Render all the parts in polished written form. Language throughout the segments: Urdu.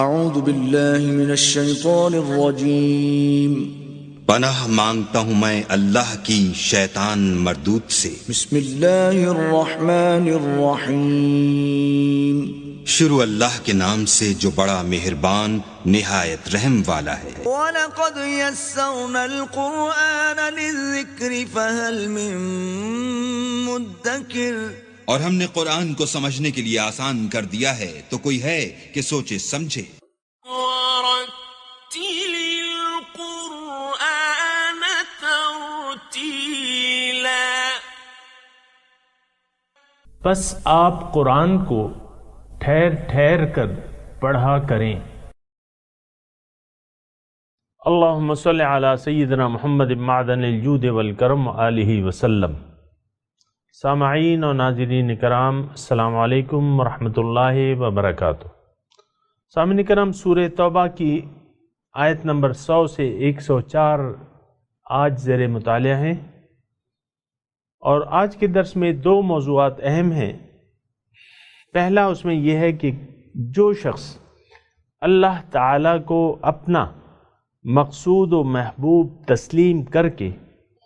اعوذ باللہ من الشیطان الرجیم، پناہ مانگتا ہوں میں اللہ کی شیطان مردود سے۔ بسم اللہ الرحمن الرحیم، شروع اللہ کے نام سے جو بڑا مہربان نہایت رحم والا ہے۔ وَلَقَدْ يَسَّرْنَا الْقُرْآنَ لِلذِّكْرِ فَهَلْ مِن مُدَّكِرٍ، اور ہم نے قرآن کو سمجھنے کے لیے آسان کر دیا ہے، تو کوئی ہے کہ سوچے سمجھے۔ وَرَتِّلِ الْقُرْآنَ تَرْتِيلًا، بس آپ قرآن کو ٹھہر ٹھہر کر پڑھا کریں۔ اللہم صلی علی سیدنا محمد معدن الجود والکرم آلہ وسلم۔ سامعین و ناظرین کرام، السلام علیکم ورحمۃ اللہ وبرکاتہ۔ سامعین کرام، سورہ توبہ کی آیت نمبر 100 سے 104 آج زیر مطالعہ ہیں، اور آج کے درس میں دو موضوعات اہم ہیں۔ پہلا اس میں یہ ہے کہ جو شخص اللہ تعالیٰ کو اپنا مقصود و محبوب تسلیم کر کے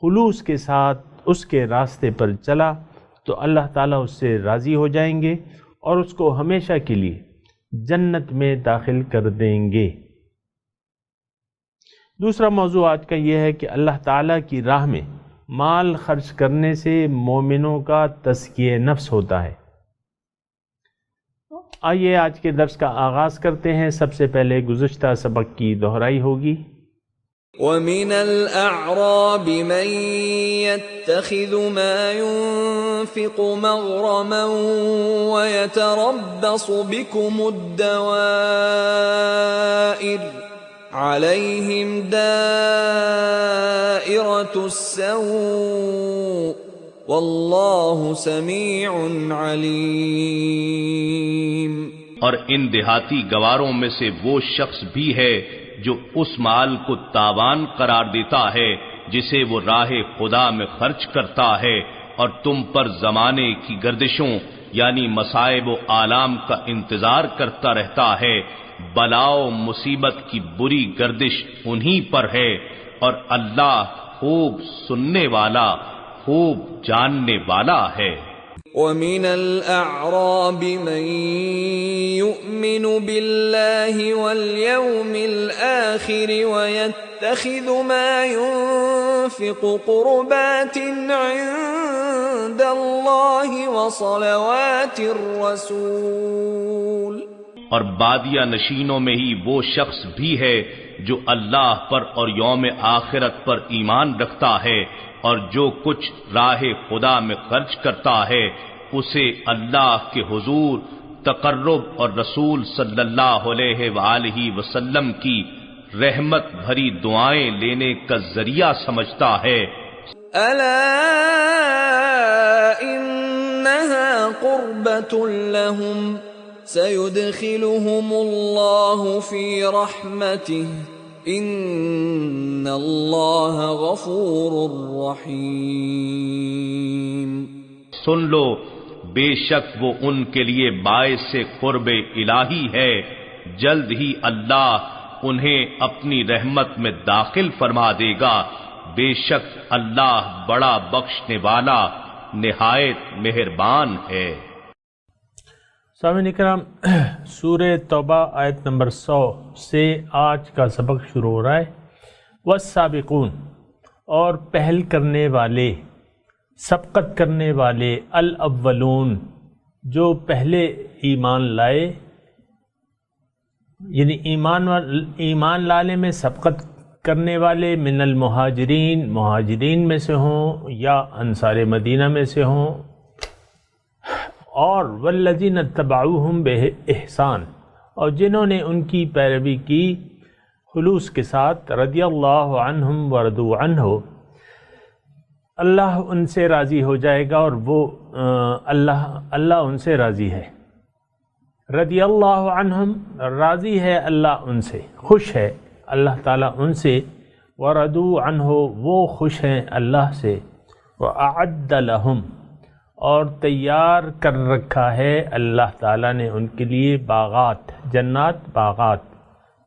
خلوص کے ساتھ اس کے راستے پر چلا تو اللہ تعالیٰ اس سے راضی ہو جائیں گے اور اس کو ہمیشہ کے لیے جنت میں داخل کر دیں گے۔ دوسرا موضوع آج کا یہ ہے کہ اللہ تعالیٰ کی راہ میں مال خرچ کرنے سے مومنوں کا تزکیہ نفس ہوتا ہے۔ آئیے آج کے درس کا آغاز کرتے ہیں۔ سب سے پہلے گزشتہ سبق کی دہرائی ہوگی۔ وَمِنَ الْأَعْرَابِ مَن يَتَّخِذُ مَا يُنْفِقُ مَغْرَمًا وَيَتَرَبَّصُ بِكُمُ الدَّوَائِرَ عَلَيْهِمْ دَائِرَةُ السَّوْءِ وَاللَّهُ سَمِيعٌ عَلِيمٌ۔ اور ان دیہاتی گواروں میں سے وہ شخص بھی ہے جو اس مال کو تاوان قرار دیتا ہے جسے وہ راہ خدا میں خرچ کرتا ہے، اور تم پر زمانے کی گردشوں یعنی مصائب و آلام کا انتظار کرتا رہتا ہے۔ بلا و مصیبت کی بری گردش انہی پر ہے، اور اللہ خوب سننے والا، خوب جاننے والا ہے۔ وَمِنَ الْأَعْرَابِ مَن يُؤْمِنُ بِاللَّهِ وَالْيَوْمِ الْآخِرِ وَيَتَّخِذُ مَا يُنْفِقُ قُرُبَاتٍ عِندَ اللَّهِ وَصَلَوَاتِ الرَّسُولِ، اور بادیہ نشینوں میں ہی وہ شخص بھی ہے جو اللہ پر اور یوم آخرت پر ایمان رکھتا ہے، اور جو کچھ راہ خدا میں خرچ کرتا ہے اسے اللہ کے حضور تقرب اور رسول صلی اللہ علیہ وآلہ وسلم کی رحمت بھری دعائیں لینے کا ذریعہ سمجھتا ہے۔ أَلَا إِنَّهَا قُرْبَةٌ لَهُمْ سَيُدْخِلُهُمُ اللَّهُ فِي رَحْمَتِهِ ان اللہ غفور رحیم۔ سن لو، بے شک وہ ان کے لیے باعث قرب الہی ہے، جلد ہی اللہ انہیں اپنی رحمت میں داخل فرما دے گا، بے شک اللہ بڑا بخشنے والا نہایت مہربان ہے۔ سامعین کرام، سورہ توبہ آیت نمبر 100 سے آج کا سبق شروع ہو رہا ہے۔ والسابقون، اور پہل کرنے والے، سبقت کرنے والے، الاولون، جو پہلے ایمان لائے، یعنی ایمان لانے میں سبقت کرنے والے، من المہاجرین، مہاجرین میں سے ہوں یا انصار مدینہ میں سے ہوں، اور والذین اتبعوہم بإحسان، اور جنہوں نے ان کی پیروی کی خلوص کے ساتھ، رضی اللہ عنہم ورضوا عنہ، اللہ ان سے راضی ہو جائے گا اور وہ اللہ ان سے راضی ہے۔ رضی اللہ عنہم، راضی ہے اللہ ان سے، خوش ہے اللہ تعالیٰ ان سے، ورضوا عنہ، وہ خوش ہیں اللہ سے، وأعد لہم، اور تیار کر رکھا ہے اللہ تعالیٰ نے ان کے لیے باغات، جنات، باغات،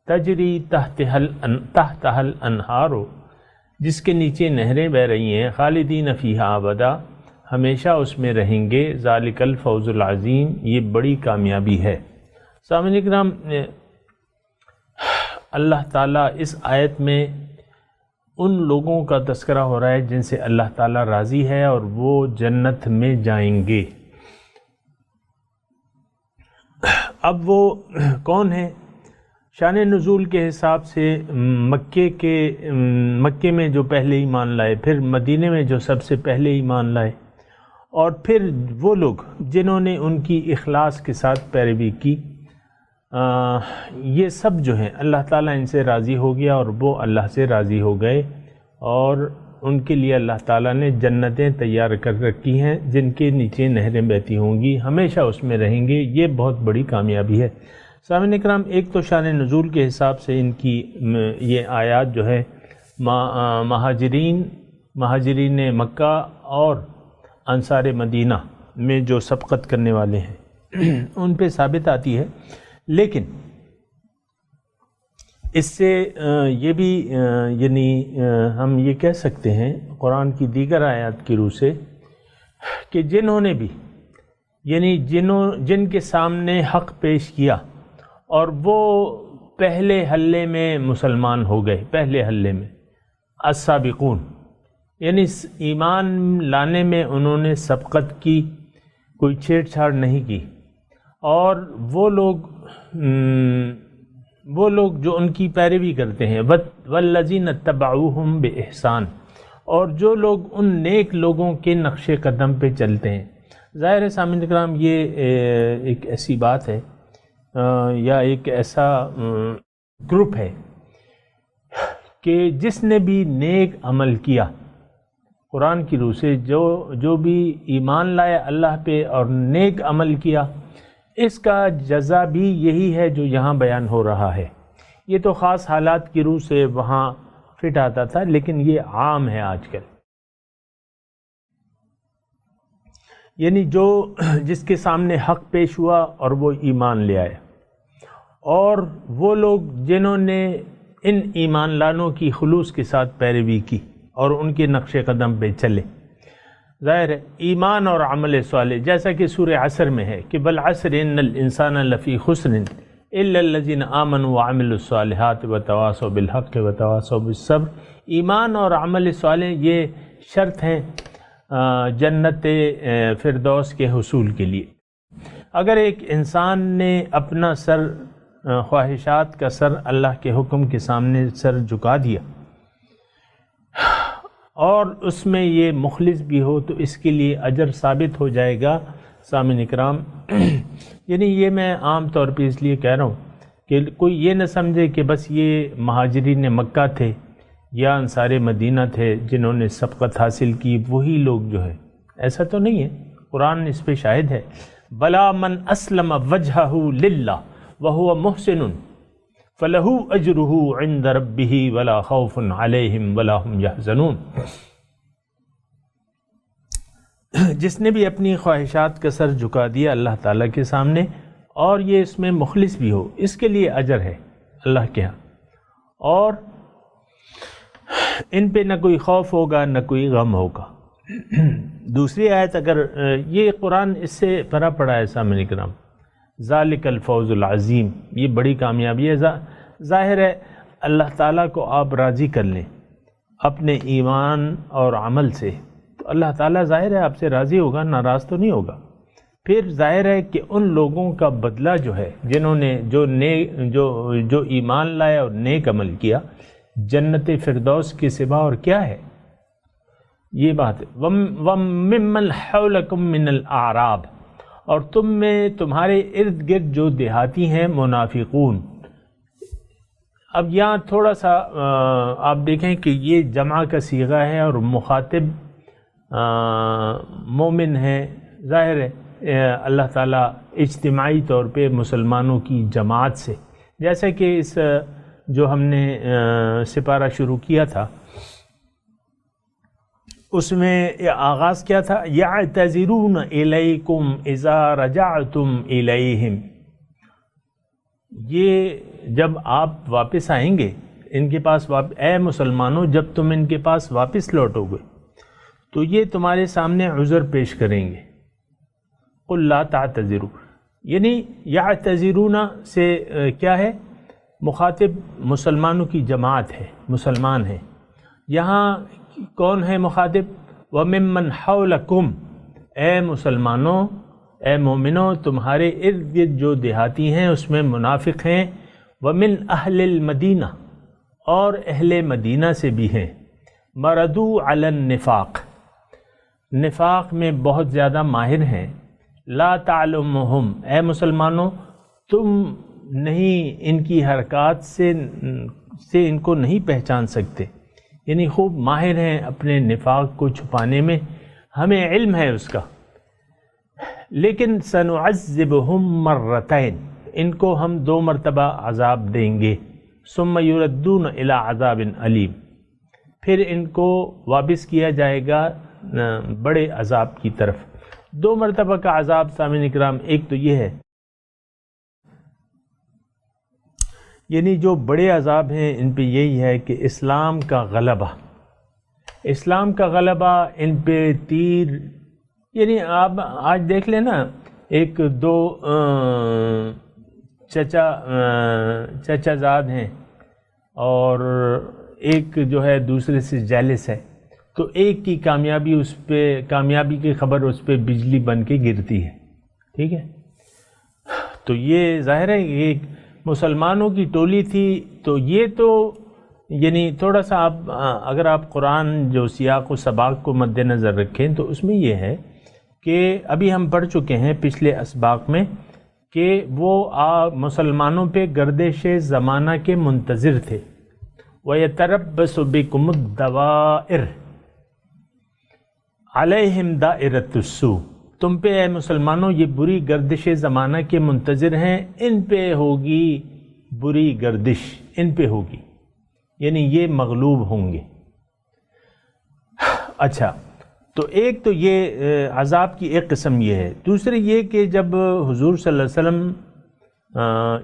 تجری تحتها الانہار، جس کے نیچے نہریں بہہ رہی ہیں، خالدین فیہا ابدا، ہمیشہ اس میں رہیں گے، ذالک الفوز العظیم، یہ بڑی کامیابی ہے۔ سامعین کرام، اللہ تعالیٰ اس آیت میں ان لوگوں کا تذکرہ ہو رہا ہے جن سے اللہ تعالیٰ راضی ہے اور وہ جنت میں جائیں گے۔ اب وہ کون ہیں؟ شان نزول کے حساب سے مکے میں جو پہلے ایمان لائے، پھر مدینے میں جو سب سے پہلے ایمان لائے، اور پھر وہ لوگ جنہوں نے ان کی اخلاص کے ساتھ پیروی کی، یہ سب جو ہیں اللہ تعالیٰ ان سے راضی ہو گیا اور وہ اللہ سے راضی ہو گئے، اور ان کے لیے اللہ تعالیٰ نے جنتیں تیار کر رکھی ہیں جن کے نیچے نہریں بہتی ہوں گی، ہمیشہ اس میں رہیں گے۔ یہ بہت بڑی کامیابی ہے۔ سامعین اکرام، ایک تو شان نزول کے حساب سے ان کی یہ آیات جو ہے مہاجرین مکہ اور انصار مدینہ میں جو سبقت کرنے والے ہیں ان پہ ثابت آتی ہے، لیکن اس سے یہ بھی یعنی ہم یہ کہہ سکتے ہیں قرآن کی دیگر آیات کی روح سے کہ جنہوں نے بھی یعنی جن کے سامنے حق پیش کیا اور وہ پہلے حلے میں مسلمان ہو گئے، پہلے حلے میں السابقون، یعنی ایمان لانے میں انہوں نے سبقت کی، کوئی چھیڑ چھاڑ نہیں کی، اور وہ لوگ جو ان کی پیروی کرتے ہیں، والذین اتبعوہم بإحسان، اور جو لوگ ان نیک لوگوں کے نقش قدم پہ چلتے ہیں۔ ظاہر ہے سامعین کرام، یہ ایک ایسی بات ہے یا ایک ایسا گروپ ہے کہ جس نے بھی نیک عمل کیا، قرآن کی روح سے جو بھی ایمان لایا اللہ پہ اور نیک عمل کیا، اس کا جزا بھی یہی ہے جو یہاں بیان ہو رہا ہے۔ یہ تو خاص حالات کی روح سے وہاں فٹ آتا تھا، لیکن یہ عام ہے آج کل۔ یعنی جس کے سامنے حق پیش ہوا اور وہ ایمان لے آئے، اور وہ لوگ جنہوں نے ان ایمان لانوں کی خلوص کے ساتھ پیروی کی اور ان کے نقش قدم پہ چلے۔ ظاہر ہے ایمان اور عمل صالح، جیسا کہ سورہ عصر میں ہے کہ بالعصر ان الانسان لفی خسر الا الذین آمنوا وعملوا الصالحات وتواصوا بالحق وتواصوا بالصبر۔ ایمان اور عمل صالح یہ شرط ہیں جنت فردوس کے حصول کے لیے۔ اگر ایک انسان نے اپنا سر، خواہشات کا سر اللہ کے حکم کے سامنے سر جھکا دیا اور اس میں یہ مخلص بھی ہو، تو اس کے لیے اجر ثابت ہو جائے گا۔ سامعین اکرام، یعنی یہ میں عام طور پہ اس لیے کہہ رہا ہوں کہ کوئی یہ نہ سمجھے کہ بس یہ مہاجرین مکہ تھے یا انصار مدینہ تھے جنہوں نے سبقت حاصل کی، وہی لوگ جو ہے، ایسا تو نہیں ہے۔ قرآن اس پہ شاہد ہے، بلا من اسلم وجہہ للہ وہو محسن فلہ اجرہ عند ربہ ولا خوف علیہم ولا ہم یحزنون۔ جس نے بھی اپنی خواہشات کا سر جھکا دیا اللہ تعالیٰ کے سامنے اور یہ اس میں مخلص بھی ہو، اس کے لیے اجر ہے اللہ کے ہاں، اور ان پہ نہ کوئی خوف ہوگا نہ کوئی غم ہوگا۔ دوسری آیت، اگر یہ قرآن اس سے بھرا پڑا ہے سامعین کرام، ذالک الفوز العظیم، یہ بڑی کامیابی ہے۔ ظاہر ہے اللہ تعالیٰ کو آپ راضی کر لیں اپنے ایمان اور عمل سے، تو اللہ تعالیٰ ظاہر ہے آپ سے راضی ہوگا، ناراض تو نہیں ہوگا۔ پھر ظاہر ہے کہ ان لوگوں کا بدلہ جو ہے جنہوں نے جو ایمان لایا اور نیک عمل کیا، جنت فردوس کے سوا اور کیا ہے؟ یہ بات ہے۔ وَمِمَّنْ حَوْلَكُمْ مِنَ الْأَعْرَابِ، اور تم میں تمہارے ارد گرد جو دیہاتی ہیں منافقون۔ اب یہاں تھوڑا سا آپ دیکھیں کہ یہ جمع کا صیغہ ہے اور مخاطب مومن ہے۔ ظاہر ہے اللہ تعالیٰ اجتماعی طور پہ مسلمانوں کی جماعت سے، جیسا کہ اس جو ہم نے سپارہ شروع کیا تھا اس میں آغاز کیا تھا؟ یعتذرون الیکم اذا رجعتم الیہم، یہ جب آپ واپس آئیں گے ان کے پاس، اے مسلمانوں جب تم ان کے پاس واپس لوٹو گے تو یہ تمہارے سامنے عذر پیش کریں گے. قل لا تعتذروا، یعنی یعتذرون سے کیا ہے؟ مخاطب مسلمانوں کی جماعت ہے، مسلمان ہیں. یہاں کون ہے مخاطب؟ وَمِمَّنْ حَوْلَكُمْ، اے مسلمانوں، اے مومنوں، تمہارے ارد گرد جو دیہاتی ہیں اس میں منافق ہیں. وَمِنْ أَهْلِ الْمَدِينَةِ، اور اہل مدینہ سے بھی ہیں. مَرَدُوا عَلَى النِّفَاقِ، نفاق میں بہت زیادہ ماہر ہیں. لا تعلمہم، اے مسلمانوں تم نہیں ان کی حرکات سے ان کو نہیں پہچان سکتے، یعنی خوب ماہر ہیں اپنے نفاق کو چھپانے میں، ہمیں علم ہے اس کا. لیکن سنعذبہم مرتین، ان کو ہم 2 مرتبہ عذاب دیں گے. ثم یردون الی عذاب علیم، پھر ان کو واپس کیا جائے گا بڑے عذاب کی طرف. 2 مرتبہ کا عذاب سامعین اکرام، ایک تو یہ ہے یعنی جو بڑے عذاب ہیں ان پہ یہی ہے کہ اسلام کا غلبہ، اسلام کا غلبہ ان پہ تیر، یعنی آپ آج دیکھ لیں نا، 1-2 چچا زاد ہیں اور ایک جو ہے دوسرے سے جیلس ہے، تو ایک کی کامیابی کی خبر اس پہ بجلی بن کے گرتی ہے. ٹھیک ہے، تو یہ ظاہر ہے یہ مسلمانوں کی ٹولی تھی. تو یہ تو یعنی تھوڑا سا اگر آپ قرآن جو سیاق و سباق کو مد نظر رکھیں تو اس میں یہ ہے کہ ابھی ہم پڑھ چکے ہیں پچھلے اسباق میں کہ وہ مسلمانوں پہ گردش زمانہ کے منتظر تھے. وَيَتَرَبَّصُ بِكُمُ الدَّوَائِرُ عَلَيْهِمْ دَائِرَةُ السُّوءِ، تم پہ اے مسلمانوں یہ بری گردش زمانہ کے منتظر ہیں، ان پہ ہوگی بری گردش، ان پہ ہوگی، یعنی یہ مغلوب ہوں گے. اچھا، تو ایک تو یہ عذاب کی ایک قسم یہ ہے. دوسری یہ کہ جب حضور صلی اللہ علیہ وسلم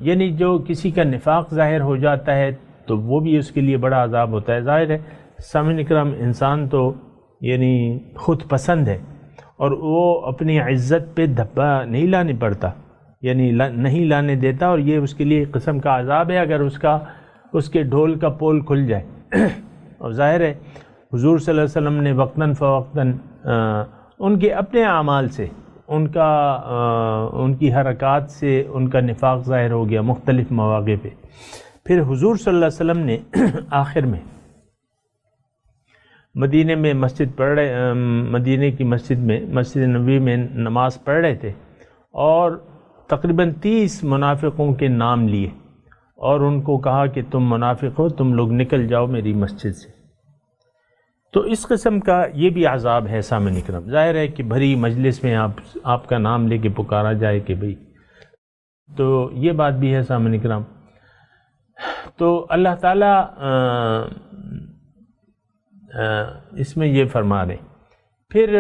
یعنی جو کسی کا نفاق ظاہر ہو جاتا ہے تو وہ بھی اس کے لیے بڑا عذاب ہوتا ہے. ظاہر ہے سامعین اکرام انسان تو یعنی خود پسند ہے اور وہ اپنی عزت پہ دھبا نہیں لانے پڑتا، یعنی نہیں لانے دیتا، اور یہ اس کے لیے ایک قسم کا عذاب ہے اگر اس کے ڈھول کا پول کھل جائے. اور ظاہر ہے حضور صلی اللہ علیہ وسلم نے وقتاً فوقتاً ان کے اپنے اعمال سے ان کی حرکات سے ان کا نفاق ظاہر ہو گیا مختلف مواقع پہ. پھر حضور صلی اللہ علیہ وسلم نے آخر میں مدینے میں مدینے کی مسجد میں، مسجد نبوی میں نماز پڑھ رہے تھے اور تقریباً 30 منافقوں کے نام لیے اور ان کو کہا کہ تم منافق ہو، تم لوگ نکل جاؤ میری مسجد سے. تو اس قسم کا یہ بھی عذاب ہے سامعین اکرام. ظاہر ہے کہ بھری مجلس میں آپ کا نام لے کے پکارا جائے کہ بھئی، تو یہ بات بھی ہے سامعین اکرام. تو اللہ تعالیٰ اس میں یہ فرما رہے. پھر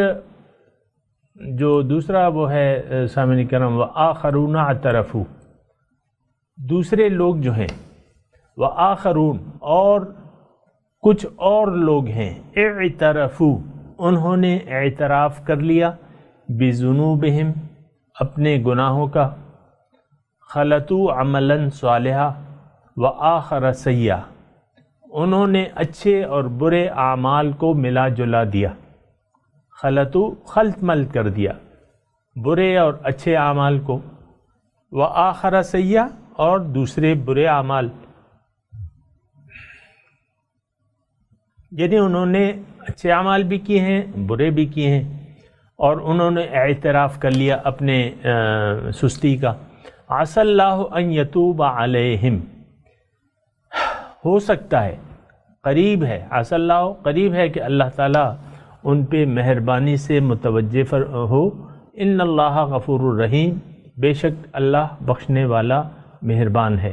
جو دوسرا وہ ہے سامعین کرام، وآخرون اعترفوا، دوسرے لوگ جو ہیں، وآخرون اور کچھ اور لوگ ہیں، اعترفوا انہوں نے اعتراف کر لیا، بذنوبہم اپنے گناہوں کا، خلطوا عملا صالحا وآخر سیئا انہوں نے اچھے اور برے اعمال کو ملا جلا دیا. خلط مل کر دیا برے اور اچھے اعمال کو، وآخر سیئا اور دوسرے برے اعمال، یعنی انہوں نے اچھے اعمال بھی کیے ہیں برے بھی کیے ہیں اور انہوں نے اعتراف کر لیا اپنے سستی کا. عسى اللہ ان یتوب علیہم، ہو سکتا ہے، قریب ہے، عسى اللہ قریب ہے کہ اللہ تعالیٰ ان پہ مہربانی سے متوجہ ہو. ان اللہ غفور الرحیم، بے شک اللہ بخشنے والا مہربان ہے.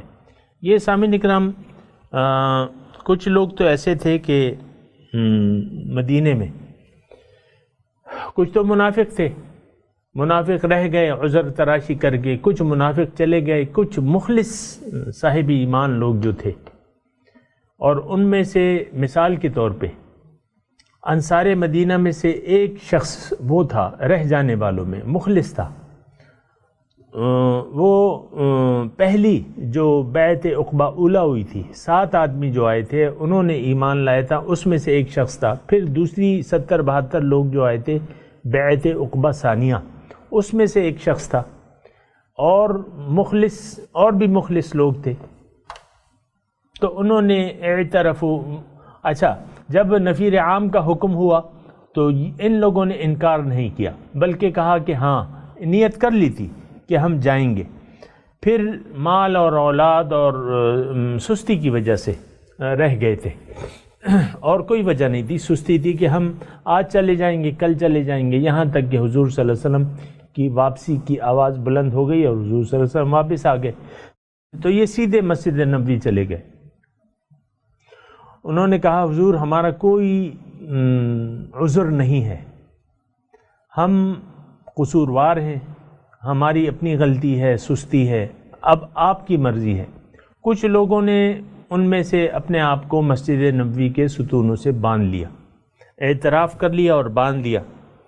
یہ سامعین اکرام کچھ لوگ تو ایسے تھے کہ مدینے میں کچھ تو منافق تھے، منافق رہ گئے عذر تراشی کر کے، کچھ منافق چلے گئے، کچھ مخلص صاحب ایمان لوگ جو تھے، اور ان میں سے مثال کے طور پہ انصار مدینہ میں سے ایک شخص وہ تھا رہ جانے والوں میں، مخلص تھا۔ وہ پہلی جو بیعت عقبہ اولیٰ ہوئی تھی، 7 آدمی جو آئے تھے انہوں نے ایمان لایا تھا، اس میں سے ایک شخص تھا۔ پھر دوسری 70-72 لوگ جو آئے تھے بیعت عقبہ ثانیہ، اس میں سے ایک شخص تھا، اور مخلص اور بھی مخلص لوگ تھے۔ تو انہوں نے اعترفوا، اچھا جب نفیر عام کا حکم ہوا تو ان لوگوں نے انکار نہیں کیا، بلکہ کہا کہ ہاں نیت کر لی تھی کہ ہم جائیں گے، پھر مال اور اولاد اور سستی کی وجہ سے رہ گئے تھے، اور کوئی وجہ نہیں تھی، سستی تھی کہ ہم آج چلے جائیں گے، کل چلے جائیں گے، یہاں تک کہ حضور صلی اللہ علیہ وسلم کی واپسی کی آواز بلند ہو گئی اور حضور صلی اللہ علیہ وسلم واپس آ گئے، تو یہ سیدھے مسجد نبوی چلے گئے۔ انہوں نے کہا حضور ہمارا کوئی عذر نہیں ہے، ہم قصوروار ہیں، ہماری اپنی غلطی ہے، سستی ہے، اب آپ کی مرضی ہے۔ کچھ لوگوں نے ان میں سے اپنے آپ کو مسجد نبوی کے ستونوں سے باندھ لیا، اعتراف کر لیا اور باندھ لیا،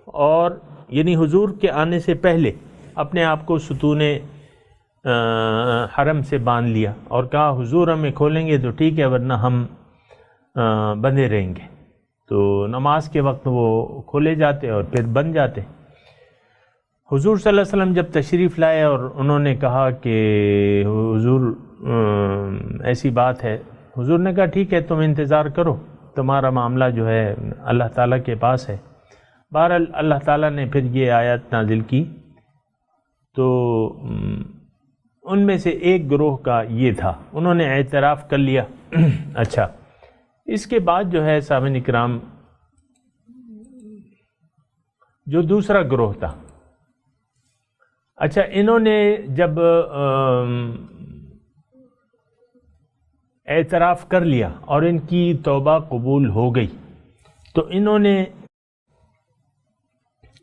اور یعنی حضور کے آنے سے پہلے اپنے آپ کو ستون حرم سے باندھ لیا اور کہا حضور ہمیں کھولیں گے تو ٹھیک ہے، ورنہ ہم بندے رہیں گے۔ تو نماز کے وقت وہ کھولے جاتے اور پھر بند جاتے۔ حضور صلی اللہ علیہ وسلم جب تشریف لائے اور انہوں نے کہا کہ حضور ایسی بات ہے، حضور نے کہا ٹھیک ہے تم انتظار کرو، تمہارا معاملہ جو ہے اللہ تعالیٰ کے پاس ہے۔ بہرحال اللہ تعالیٰ نے پھر یہ آیت نازل کی، تو ان میں سے ایک گروہ کا یہ تھا، انہوں نے اعتراف کر لیا۔ اچھا اس کے بعد جو ہے سامعین اکرام، جو دوسرا گروہ تھا، اچھا انہوں نے جب اعتراف کر لیا اور ان کی توبہ قبول ہو گئی، تو انہوں نے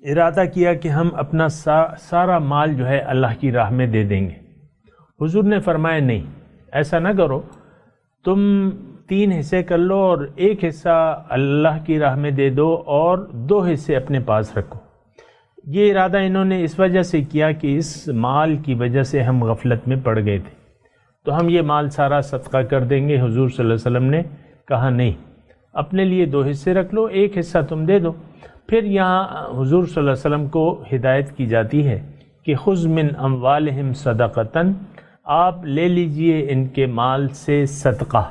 ارادہ کیا کہ ہم اپنا سارا مال جو ہے اللہ کی راہ میں دے دیں گے۔ حضور نے فرمایا نہیں، ایسا نہ کرو، تم 3 حصے کر لو اور ایک حصہ اللہ کی راہ میں دے دو اور 2 حصے اپنے پاس رکھو۔ یہ ارادہ انہوں نے اس وجہ سے کیا کہ اس مال کی وجہ سے ہم غفلت میں پڑ گئے تھے، تو ہم یہ مال سارا صدقہ کر دیں گے۔ حضور صلی اللہ علیہ وسلم نے کہا نہیں، اپنے لیے 2 حصے رکھ لو، ایک حصہ تم دے دو۔ پھر یہاں حضور صلی اللہ علیہ وسلم کو ہدایت کی جاتی ہے کہ خذ من اموالہم صدقۃ، آپ لے لیجئے ان کے مال سے صدقہ،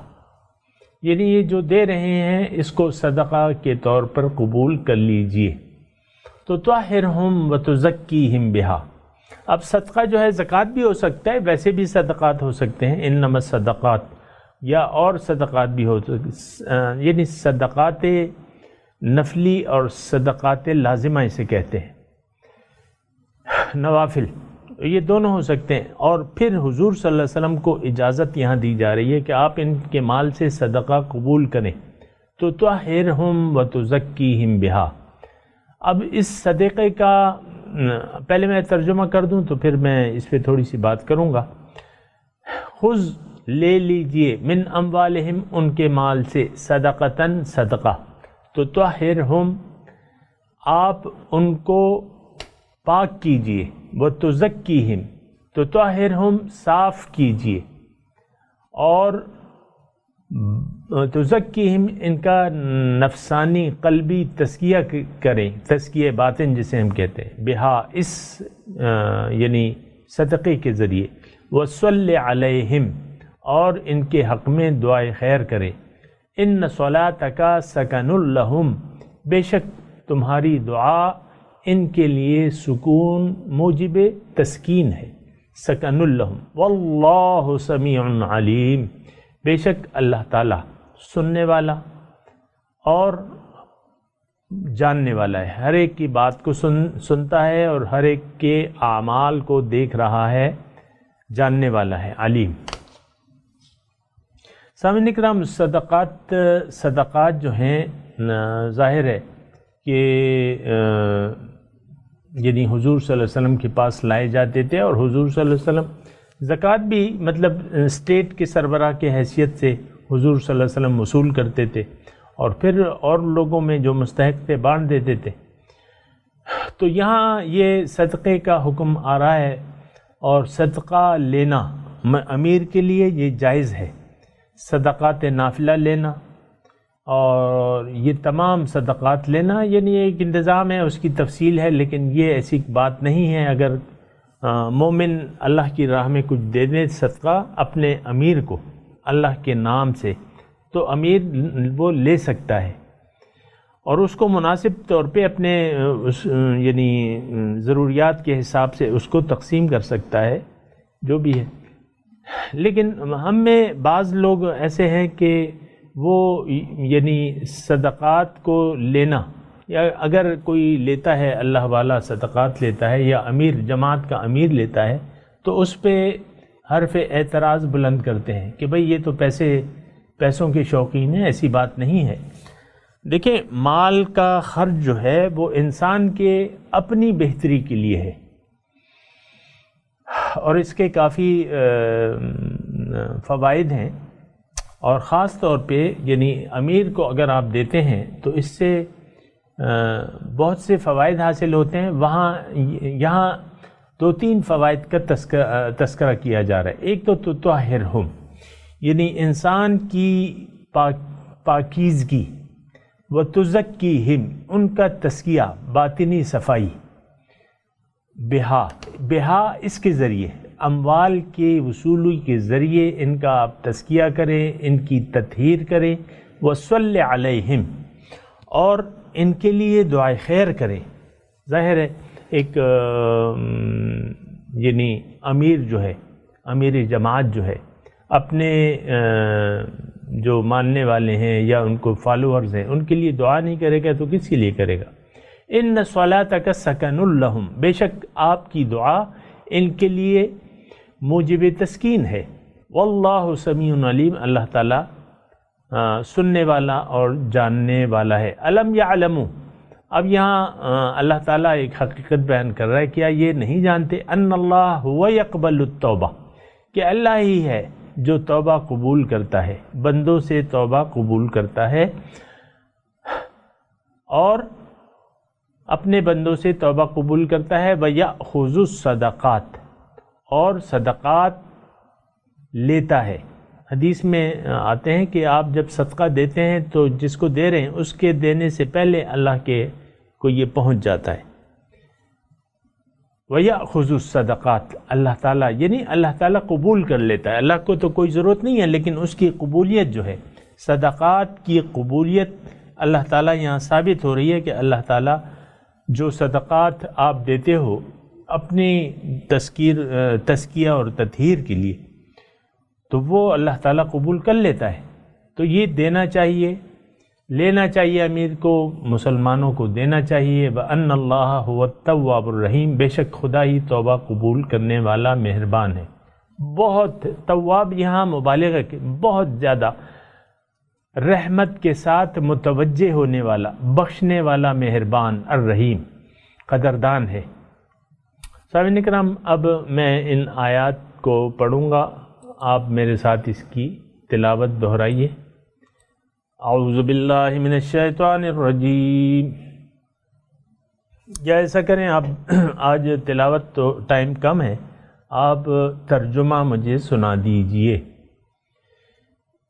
یعنی یہ جو دے رہے ہیں اس کو صدقہ کے طور پر قبول کر لیجئے۔ تو طاہرہم وتزکیہم بہا، اب صدقہ جو ہے زکوٰۃ بھی ہو سکتا ہے، ویسے بھی صدقات ہو سکتے ہیں، انما الصدقات، یا اور صدقات بھی ہو سکتے، یعنی صدقات نفلی اور صدقات لازمہ اسے کہتے ہیں، نوافل، یہ دونوں ہو سکتے ہیں۔ اور پھر حضور صلی اللہ علیہ وسلم کو اجازت یہاں دی جا رہی ہے کہ آپ ان کے مال سے صدقہ قبول کریں، تو طاہرہم وتزکیہم بہا۔ اب اس صدقے کا پہلے میں ترجمہ کر دوں تو پھر میں اس پہ تھوڑی سی بات کروں گا۔ خذ لے لیجئے، من اموالہم ان کے مال سے، صدقتاً صدقہ، تو طاہرہم آپ ان کو پاک کیجئے، وتزکیہم تو طاہرہم صاف کیجئے، اور تزکیہم ان کا نفسانی قلبی تزکیہ کریں، تزکیہ باطن جسے ہم کہتے ہیں، بہا اس یعنی صدقے کے ذریعے، وصلی علیہم اور ان کے حق میں دعائے خیر کریں، ان صلاتک سکن لہم، بے شک تمہاری دعا ان کے لیے سکون موجب تسکین ہے، سکن لہم، واللہ سمیع علیم، بے شک اللہ تعالیٰ سننے والا اور جاننے والا ہے، ہر ایک کی بات کو سنتا ہے اور ہر ایک کے اعمال کو دیکھ رہا ہے، جاننے والا ہے، علیم۔ سامعین اکرام، صدقات جو ہیں ظاہر ہے کہ یعنی حضور صلی اللہ علیہ وسلم کے پاس لائے جاتے تھے، اور حضور صلی اللہ علیہ وسلم زکوٰۃ بھی مطلب اسٹیٹ کے سربراہ کے حیثیت سے حضور صلی اللہ علیہ وسلم وصول کرتے تھے، اور پھر اور لوگوں میں جو مستحق تھے بانٹ دیتے تھے۔ تو یہاں یہ صدقے کا حکم آ رہا ہے، اور صدقہ لینا امیر کے لیے یہ جائز ہے، صدقات نافلہ لینا اور یہ تمام صدقات لینا، یعنی ایک انتظام ہے، اس کی تفصیل ہے، لیکن یہ ایسی بات نہیں ہے اگر مومن اللہ کی راہ میں کچھ دے دے صدقہ اپنے امیر کو اللہ کے نام سے، تو امیر وہ لے سکتا ہے اور اس کو مناسب طور پہ اپنے یعنی ضروریات کے حساب سے اس کو تقسیم کر سکتا ہے جو بھی ہے۔ لیکن ہم میں بعض لوگ ایسے ہیں کہ وہ یعنی صدقات کو لینا، یا اگر کوئی لیتا ہے اللہ والا صدقات لیتا ہے یا امیر جماعت کا امیر لیتا ہے، تو اس پہ حرف اعتراض بلند کرتے ہیں کہ بھئی یہ تو پیسوں کے شوقین ہیں، ایسی بات نہیں ہے۔ دیکھیں، مال کا خرچ جو ہے وہ انسان کے اپنی بہتری کے لیے ہے، اور اس کے کافی فوائد ہیں، اور خاص طور پہ یعنی امیر کو اگر آپ دیتے ہیں تو اس سے بہت سے فوائد حاصل ہوتے ہیں۔ یہاں 2-3 فوائد کا تذکرہ کیا جا رہا ہے۔ ایک تو تطہرہم، یعنی انسان کی پاکیزگی، وتزکیہم، ان کا تزکیہ، باطنی صفائی، بہا اس کے ذریعے، اموال کے وصولی کے ذریعے ان کا آپ تزکیہ کریں، ان کی تطہیر کریں، وصلی علیہم، اور ان کے لیے دعائے خیر کریں۔ ظاہر ہے ایک یعنی امیر جو ہے، امیر جماعت جو ہے، اپنے جو ماننے والے ہیں یا ان کو فالوورز ہیں ان کے لیے دعا نہیں کرے گا تو کس کے لیے کرے گا؟ ان صلاتک سکن لہم، بے شک آپ کی دعا ان کے لیے موجب تسکین ہے۔ واللہ سمیع علیم، اللہ تعالیٰ سننے والا اور جاننے والا ہے۔ الم یعلموا، اب یہاں اللہ تعالیٰ ایک حقیقت بیان کر رہا ہے، کیا یہ نہیں جانتے ان اللہ هو یقبل التوبہ، کہ اللہ ہی ہے جو توبہ قبول کرتا ہے، بندوں سے توبہ قبول کرتا ہے، اور اپنے بندوں سے توبہ قبول کرتا ہے، وَيَأْخُذُ الصَّدَقَاتِ، اور صدقات لیتا ہے۔ حدیث میں آتے ہیں کہ آپ جب صدقہ دیتے ہیں تو جس کو دے رہے ہیں اس کے دینے سے پہلے اللہ کے کو یہ پہنچ جاتا ہے۔ وَيَأْخُذُ الصَّدَقَاتِ، اللہ تعالیٰ یعنی اللہ تعالیٰ قبول کر لیتا ہے، اللہ کو تو کوئی ضرورت نہیں ہے، لیکن اس کی قبولیت جو ہے، صدقات کی قبولیت اللہ تعالیٰ یہاں ثابت ہو رہی ہے کہ اللہ تعالیٰ جو صدقات آپ دیتے ہو اپنی تزکیہ اور تطہیر کے لیے، تو وہ اللہ تعالیٰ قبول کر لیتا ہے۔ تو یہ دینا چاہیے، لینا چاہیے، امیر کو، مسلمانوں کو دینا چاہیے۔ وَأَنَّ اللَّهَ هُوَ التَّوَّابُ الرَّحِيمُ، بے شک خدا ہی توبہ قبول کرنے والا مہربان ہے۔ بہت تواب یہاں مبالغہ کے، بہت زیادہ رحمت کے ساتھ متوجہ ہونے والا، بخشنے والا، مہربان، الرحیم، قدردان ہے۔ سامعین اکرام، اب میں ان آیات کو پڑھوں گا، آپ میرے ساتھ اس کی تلاوت دہرائیے۔ اعوذ باللہ من الشیطان الرجیم۔ یا ایسا کریں، آپ آج تلاوت تو ٹائم کم ہے، آپ ترجمہ مجھے سنا دیجئے۔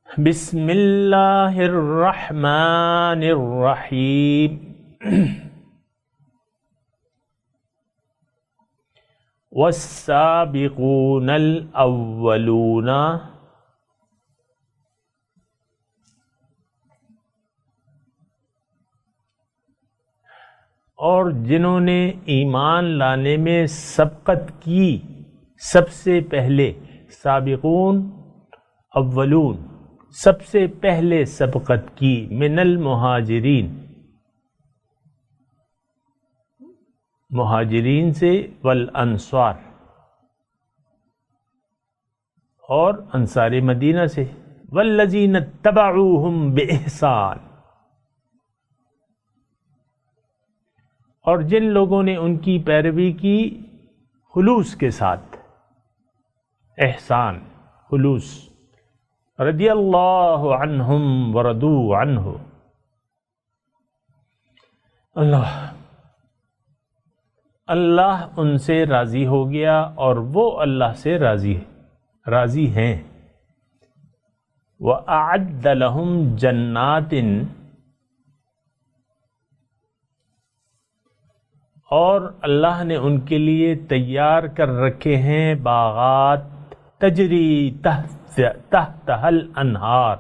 بسم اللہ الرحمن الرحیم۔ والسابقون الاولون اور جنہوں نے ایمان لانے میں سبقت کی سب سے پہلے، سابقون اولون، سب سے پہلے سبقت کی، من المہاجرین، مہاجرین سے، والانصار، اور انصار مدینہ سے، والذین اتبعوہم بإحسان، اور جن لوگوں نے ان کی پیروی کی خلوص کے ساتھ، احسان، خلوص، رضی اللہ عنہم ورضوا عنہ، اللہ ان سے راضی ہو گیا اور وہ اللہ سے راضی ہیں۔ وَأَعَدَّ لَهُمْ جَنَّاتٍ، اور اللہ نے ان کے لیے تیار کر رکھے ہیں باغات، تجری تحتها الانہار،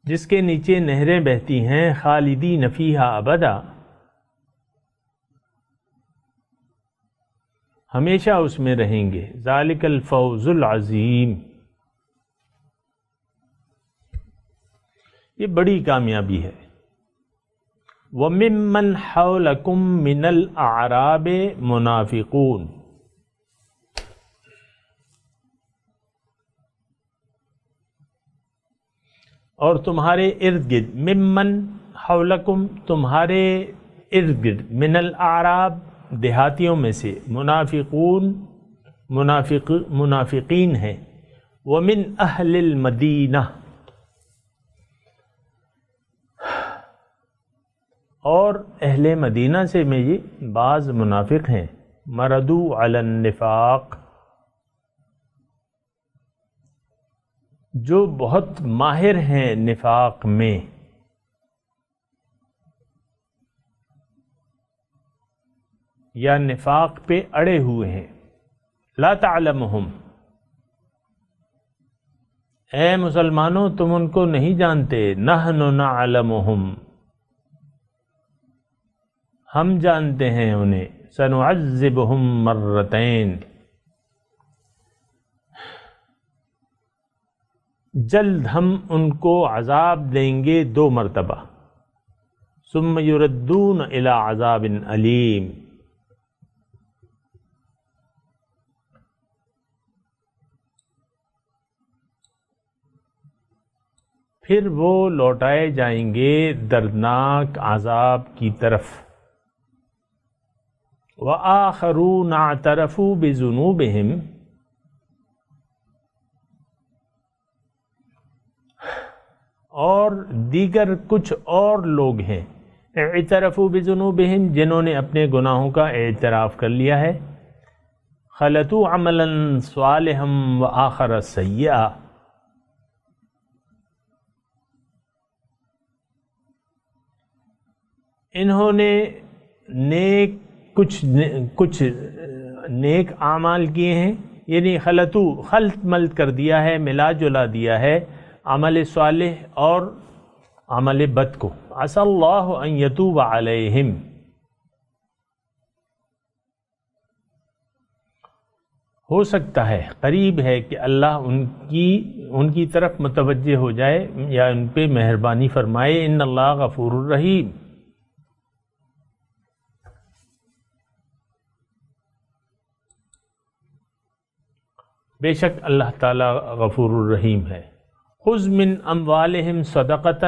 جس کے نیچے نہریں بہتی ہیں، خالدین فیہا ابدا، ہمیشہ اس میں رہیں گے۔ ذالک الفوز العظیم، یہ بڑی کامیابی ہے۔ وَمِمَّنْ حَوْلَكُمْ مِنَ الْأَعْرَابِ مُنَافِقُونَ، اور تمہارے ارد گرد، ممن حولکم، تمہارے ارد گرد، من الاعراب، دیہاتیوں میں سے، منافقون، منافقین ہیں، ومن اہل المدینہ، اور اہل مدینہ سے میں یہ بعض منافق ہیں، مردو علی النفاق، جو بہت ماہر ہیں نفاق میں، یا نفاق پہ اڑے ہوئے ہیں۔ لا تعلمہم، اے مسلمانوں تم ان کو نہیں جانتے، نحن نعلمہم، ہم جانتے ہیں انہیں، سنعذبہم مرتین، جلد ہم ان کو عذاب دیں گے 2 مرتبہ، ثم یردون الی عذاب علیم، پھر وہ لوٹائے جائیں گے دردناک عذاب کی طرف۔ وآخرون اعترفوا بذنوبہم، اور دیگر کچھ اور لوگ ہیں، اعترفوا بذنوبہم، جنہوں نے اپنے گناہوں کا اعتراف کر لیا ہے، خلطوا عملا صالحا وآخر سیئا، انہوں نے کچھ نیک اعمال کیے ہیں، یعنی خلط ملت کر دیا ہے، ملا جلا دیا ہے عمل صالح اور عمل بد کو۔ عسى اللہ ان یتوب علیہم، ہو سکتا ہے، قریب ہے کہ اللہ ان کی طرف متوجہ ہو جائے یا ان پہ مہربانی فرمائے۔ ان اللہ غفور الرحیم، بے شک اللہ تعالی غفور الرحیم ہے۔ خذ من اموالہم صدقۃ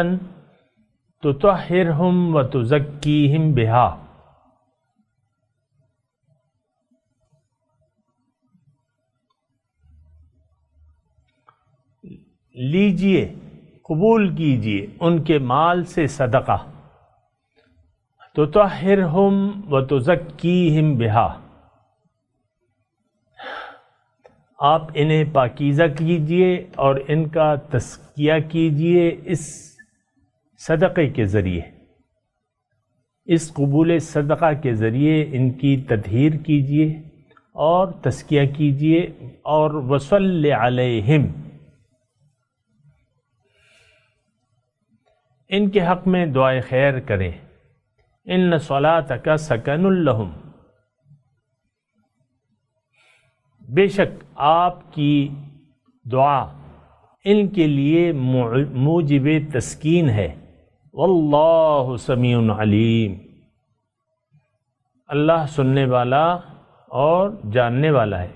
تطہرہم وتزکیہم بہا، لیجئے، قبول کیجئے ان کے مال سے صدقہ، تطہرہم وتزکیہم بہا، آپ انہیں پاکیزہ کیجئے اور ان کا تزکیہ کیجئے اس صدقے کے ذریعے، اس قبول صدقہ کے ذریعے ان کی تطہیر کیجئے اور تزکیہ کیجئے، اور وصل علیہم، ان کے حق میں دعائے خیر کریں۔ ان صلاتک سکن لہم، بے شک آپ کی دعا ان کے لیے موجب تسکین ہے۔ واللہ سمیع علیم، اللہ سننے والا اور جاننے والا ہے۔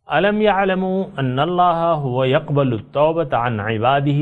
الم یعلموا ان اللہ هو یقبل التوبۃ عن عبادہ،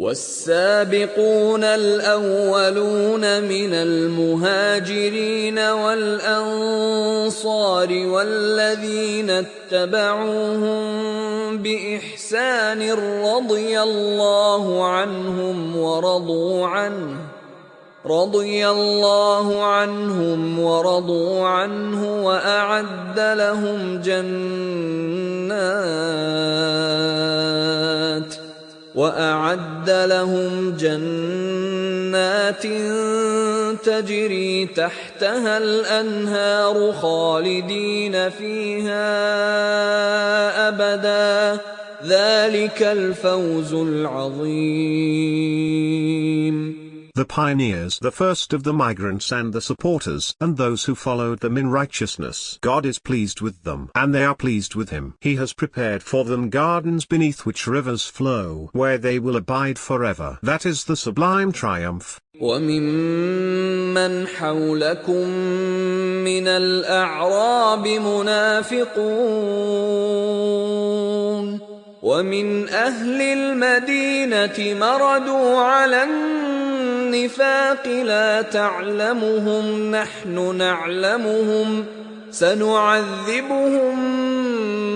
والسابقون الأولون من المهاجرين والأنصار والذين اتبعوهم بإحسان رضي الله عنهم ورضوا عنه وأعد لهم جنات تجري تحتها الأنهار خالدين فيها أبدا ذلك الفوز العظيم. The pioneers, the first of the migrants and the supporters, and those who followed them in righteousness. God is pleased with them, and they are pleased with him. He has prepared for them gardens beneath which rivers flow, where they will abide forever. That is the sublime triumph. وَمِمَّنْ حَوْلَكُمْ مِنَ الْأَعْرَابِ مُنَافِقُونَ وَمِنْ أَهْلِ الْمَدِينَةِ مَرَدُوا عَلَى النِّفَاقِ لَا تَعْلَمُهُمْ نَحْنُ نَعْلَمُهُمْ سَنُعَذِّبُهُمْ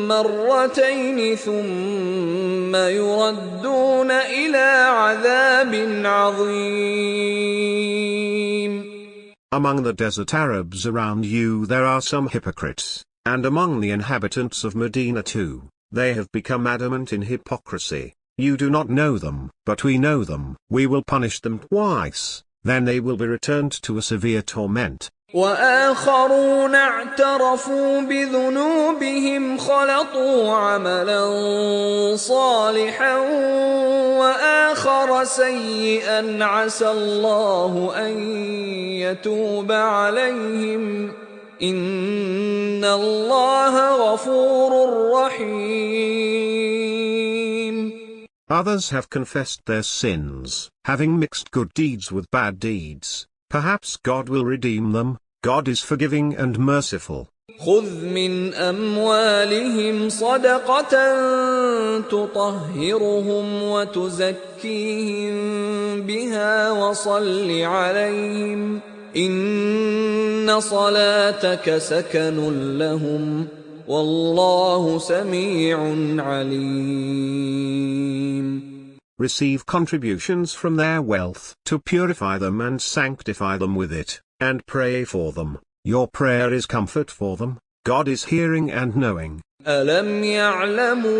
مرتين ثم يردون إلى عذاب عظيم. Among the desert Arabs around you there are some hypocrites, and among the inhabitants of Medina too. They have become adamant in hypocrisy. You do not know them, but we know them. We will punish them twice, then they will be returned to a severe torment. وآخرون اعترفوا بذنوبهم خلطوا عملا صالحا وآخر سيئا عسى الله أن يتوب عليهم إن الله غفور رحيم. Others have confessed their sins, having mixed good deeds with bad deeds. Perhaps God will redeem them. God is forgiving and merciful. خذ من أموالهم صدقة تطهرهم وتزكيهم بها وصل عليهم إن صلاتك سكن لهم والله سميع عليم. Receive contributions from their wealth to purify them and sanctify them with it, and pray for them. Your prayer is comfort for them. God is hearing and knowing. ألم يعلموا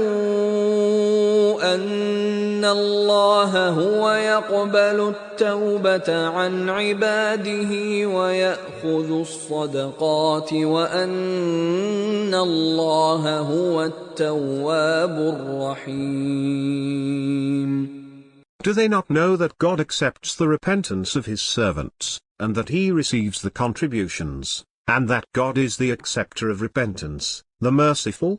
أن الله هو يقبل التوبة عن عباده ويأخذ الصدقات وأن الله هو التواب الرحيم. Do they not know that God accepts the repentance of his servants, and that he receives the contributions, and that God is the acceptor of repentance, the merciful?